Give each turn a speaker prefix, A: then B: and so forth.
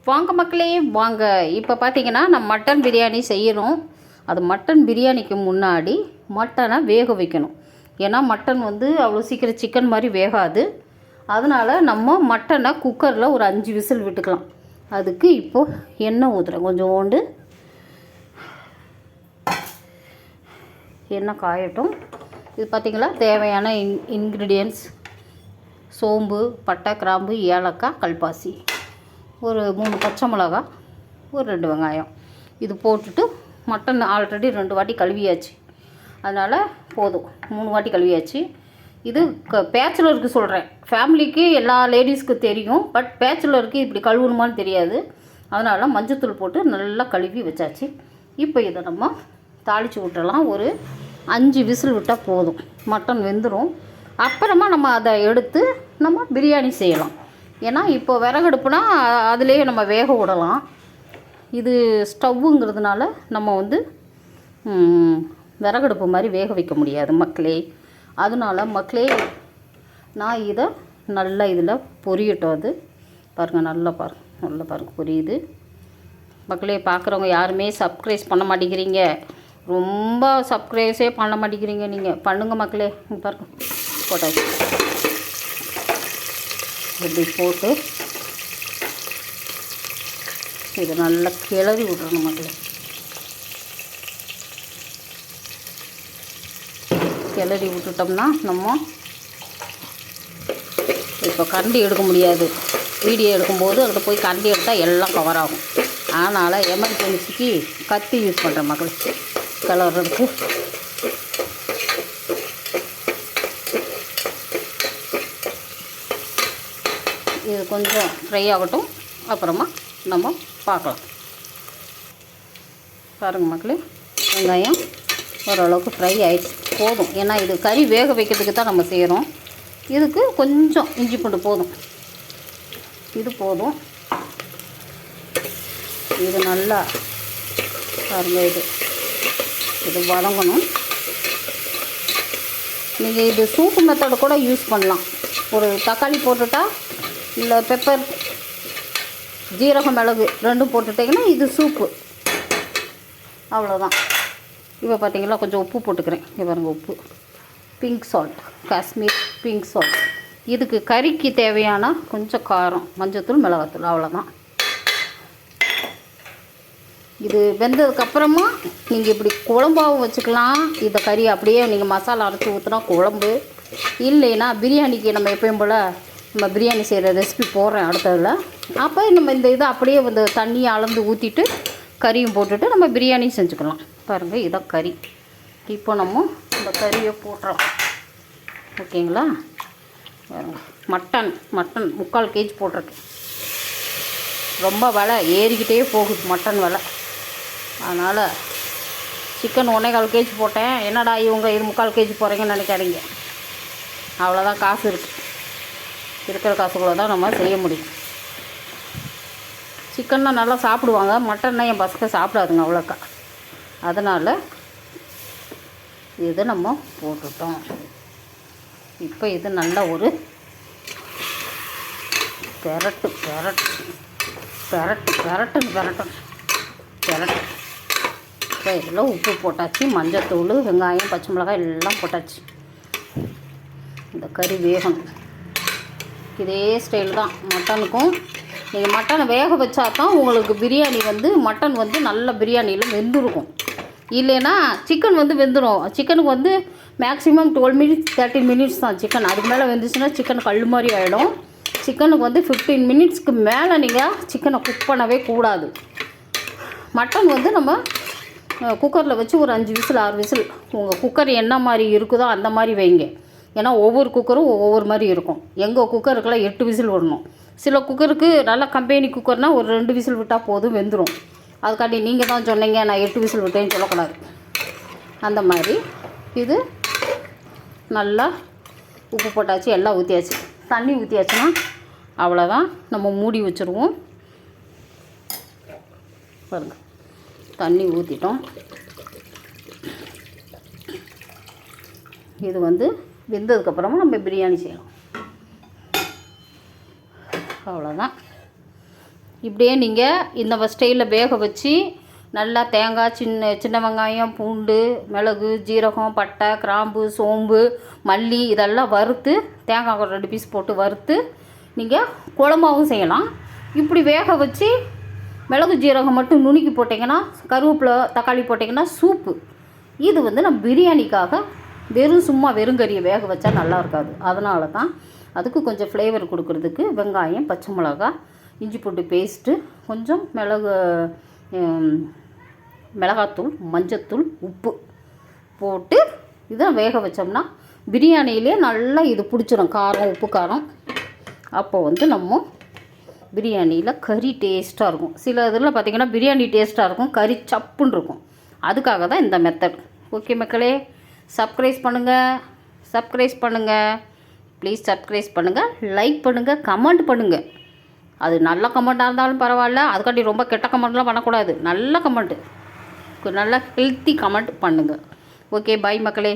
A: வாங்க மக்களே வாங்க. இப்போ பார்த்தீங்கன்னா நம்ம மட்டன் பிரியாணி செய்யணும். அது மட்டன் பிரியாணிக்கு முன்னாடி மட்டனை வேக வைக்கணும். ஏன்னா மட்டன் வந்து அவ்வளோ சீக்கிரம் சிக்கன் மாதிரி வேகாது. அதனால் நம்ம மட்டனை குக்கரில் ஒரு 5 விசில் விட்டுக்கலாம். அதுக்கு இப்போது எண்ணெய் ஊற்றுறேன். கொஞ்சோண்டு எண்ணெய் காயட்டும். இது பார்த்திங்களா தேவையான இன்க்ரீடியன்ட்ஸ்: சோம்பு, பட்டை, கிராம்பு, ஏலக்காய், கல்பாசி, ஒரு 3 பச்சை மிளகா, ஒரு 2 வெங்காயம். இது போட்டுட்டு மட்டன் ஆல்ரெடி 2 வாட்டி கழுவியாச்சு, அதனால் போதும். 3 வாட்டி கழுவியாச்சு. இது பேச்சுலருக்கு சொல்கிறேன். ஃபேமிலிக்கு எல்லா லேடிஸ்க்கு தெரியும், பட் பேச்சுலருக்கு இப்படி கழுவணுமான்னு தெரியாது. அதனால் மஞ்சத்தூள் போட்டு நல்லா கழுவி வச்சாச்சு. இப்போ இதை நம்ம தாளித்து விட்டுறலாம். ஒரு 5 விசில் விட்டால் போதும், மட்டன் வெந்துடும். அப்புறமா நம்ம அதை எடுத்து நம்ம பிரியாணி செய்யலாம். ஏன்னா இப்போ விறகடுப்புனா அதிலே நம்ம வேக விடலாம். இது ஸ்டவ்வுங்கிறதுனால நம்ம வந்து விறகடுப்பு மாதிரி வேக வைக்க முடியாது மக்களே. அதனால மக்களே நான் இதை நல்லா இதில் பொரியட்டும். அது பாருங்கள், நல்லா பாருங்கள் பொரியுது மக்களே. பார்க்குறவங்க யாருமே சப்ஸ்கிரைப் பண்ண மாட்டேங்கிறீங்க, ரொம்ப சப்ஸ்கிரைஸே பண்ண மாட்டேங்கிறீங்க. நீங்கள் பண்ணுங்கள் மக்களே. பாருங்கள், போட்டாச்சு. இப்படி போட்டு இதை நல்லா கிளறி விட்றணும் மக்களே. கிளறி விட்டுட்டோம்னா நம்ம இப்போ கரண்டி எடுக்க முடியாது. வீடியோ எடுக்கும்போது அதில் போய் கரண்டி எடுத்தால் எல்லாம் கவர் ஆகும். அதனால் எமர்ஜென்சிக்கு கத்தி யூஸ் பண்ணுறேன் மக்களே கிளறதுக்கு. இது கொஞ்சம் ஃப்ரை ஆகட்டும், அப்புறமா நம்ம பார்க்கலாம். பாருங்கள் மக்களே, வெங்காயம் ஓரளவுக்கு ஃப்ரை ஆகிடுச்சு, போதும். ஏன்னா இது கறி வேக வைக்கிறதுக்கு தான் நம்ம செய்கிறோம். இதுக்கு கொஞ்சம் இஞ்சி பூண்டு போதும், இது போதும். இது நல்லா பாருங்கள், இது வதங்கணும். நீங்கள் இது சூப்பு மெத்தடு கூட யூஸ் பண்ணலாம். ஒரு தக்காளி போட்டுட்டா, இல்லை பெப்பர், ஜீரகம், மிளகு 2 போட்டுட்டிங்கன்னா இது சூப்பு, அவ்வளோதான். இப்போ பார்த்தீங்களா, கொஞ்சம் உப்பு போட்டுக்கிறேன். இங்கே பாருங்கள், உப்பு, pink salt, Kashmir pink salt. இதுக்கு கறிக்கு தேவையான கொஞ்சம் காரம், மஞ்சத்தூள், மிளகாத்தூள், அவ்வளோதான். இது வெந்ததுக்கப்புறமா நீங்கள் இப்படி குழம்பாகவும் வச்சுக்கலாம். இந்த கறி அப்படியே நீங்கள் மசாலா அரைச்சி ஊற்றினா குழம்பு, இல்லைன்னா பிரியாணிக்கு நம்ம எப்பயும் போல் நம்ம பிரியாணி செய்கிற ரெசிபி போடுறேன் அடுத்ததில். அப்போ நம்ம இந்த இதை அப்படியே வந்து தண்ணியை அளந்து ஊற்றிட்டு கறியும் போட்டுட்டு நம்ம பிரியாணி செஞ்சுக்கலாம். பாருங்கள், இதான் கறி. இப்போ நம்ம இந்த கறியை போட்டுறோம், ஓகேங்களா. மட்டன் 3/4 kg போட்டிருக்கு. ரொம்ப விலை ஏறிக்கிட்டே போகுது மட்டன் விலை. அதனால் சிக்கன் 1/4 kg போட்டேன். என்னடா இவங்க இது 3/4 kg போகிறீங்கன்னு நினைக்காதீங்க. அவ்வளோதான், காசு இருக்குது. இருக்கிற காசுக்குள்ளே தான் நம்ம செய்ய முடியும். சிக்கன்னா நல்லா சாப்பிடுவாங்க, மட்டன்னா என் பசங்க சாப்பிடாதுங்க அவ்வளோக்கா. அதனால் இதை நம்ம போட்டுட்டோம். இப்போ இது நல்லா ஒரு பெரட்டு. இப்போ இதில் உப்பு போட்டாச்சு, மஞ்சத்தூள், வெங்காயம், பச்சை மிளகாய் எல்லாம் போட்டாச்சு. இந்த கறி வேகணும். இதே ஸ்டைல் தான் மட்டனுக்கும். நீங்கள் மட்டனை வேக வச்சா தான் உங்களுக்கு பிரியாணி வந்து மட்டன் வந்து நல்ல பிரியாணியில் வெந்துருக்கும். இல்லைன்னா சிக்கன் வந்து வெந்துடும். சிக்கனுக்கு வந்து மேக்ஸிமம் 12 minutes 13 minutes தான் சிக்கன். அதுக்கு மேலே வெந்துச்சுன்னா சிக்கன் கல் மாதிரி ஆகிடும். சிக்கனுக்கு வந்து 15 minutesக்கு மேலே நீங்கள் சிக்கனை குக் பண்ணவே கூடாது. மட்டன் வந்து நம்ம குக்கரில் வச்சு ஒரு 5 விசில் 6 விசில், உங்கள் குக்கர் என்ன மாதிரி இருக்குதோ அந்த மாதிரி வைங்க. ஏன்னா ஒவ்வொரு குக்கரும் ஒவ்வொரு மாதிரி இருக்கும். எங்கள் குக்கருக்கெல்லாம் 8 விசில் விடணும். சில குக்கருக்கு நல்லா கம்பெனி குக்கர்னால் ஒரு 2 விசில் விட்டால் போதும், வெந்துடும். அதுக்காண்டி நீங்கள் தான் சொன்னீங்க நான் 8 விசில் விட்டேன்னு சொல்லக்கூடாது. அந்த மாதிரி இது நல்லா உப்பு போட்டாச்சு, எல்லாம் ஊற்றியாச்சு, தண்ணி ஊற்றியாச்சுன்னா அவ்வளோதான். நம்ம மூடி வச்சுருவோம். பாருங்கள், தண்ணி ஊற்றிட்டோம். இது வந்து வெந்ததுக்கப்புறமா நம்ம பிரியாணி செய்யலாம். அவ்வளோதான். இப்படியே நீங்கள் இந்த ஸ்டைலில் வேக வச்சு நல்லா தேங்காய், சின்ன வெங்காயம், பூண்டு, மிளகு, ஜீரகம், பட்டை, கிராம்பு, சோம்பு, மல்லி இதெல்லாம் வறுத்து தேங்காய் 2 பீஸ் போட்டு வறுத்து நீங்கள் குழம்பாவும் செய்யலாம். இப்படி வேக வச்சு மிளகு ஜீரகம் மட்டும் நுணுக்கி போட்டிங்கன்னா, கருவேப்பிலை, தக்காளி போட்டிங்கன்னா சூப்பு. இது நம்ம பிரியாணிக்காக சும்மா வெறுங்கறியை வேக வச்சா நல்லா இருக்காது. அதனால தான் அதுக்கு கொஞ்சம் ஃப்ளேவர் கொடுக்கறதுக்கு வெங்காயம், பச்சை மிளகாய், இஞ்சி பூண்டு பேஸ்ட்டு, கொஞ்சம் மிளகாத்தூள், மஞ்சத்தூள், உப்பு போட்டு இதை வேக வச்சோம்னா பிரியாணியிலே நல்லா இது பிடிச்சிடும், காரம், உப்பு காரம். அப்போ நம்ம பிரியாணியில் கறி டேஸ்ட்டாக இருக்கும். சில இதில் பார்த்திங்கன்னா பிரியாணி டேஸ்ட்டாக இருக்கும், கறி சப்புன்னு இருக்கும். அதுக்காக தான் இந்த மெத்தட். ஓகே மக்களே, சப்ஸ்கிரைப் பண்ணுங்கள், ப்ளீஸ் சப்ஸ்கிரைப் பண்ணுங்கள், லைக் பண்ணுங்கள், கமெண்ட் பண்ணுங்கள். அது நல்ல கமெண்ட்டாக இருந்தாலும் பரவாயில்ல, அதுக்காண்டி ரொம்ப கெட்ட கமெண்ட்லாம் பண்ணக்கூடாது. நல்ல கமெண்ட்டு, நல்ல ஹெல்த்தி கமெண்ட் பண்ணுங்கள். ஓகே, பாய் மக்களே.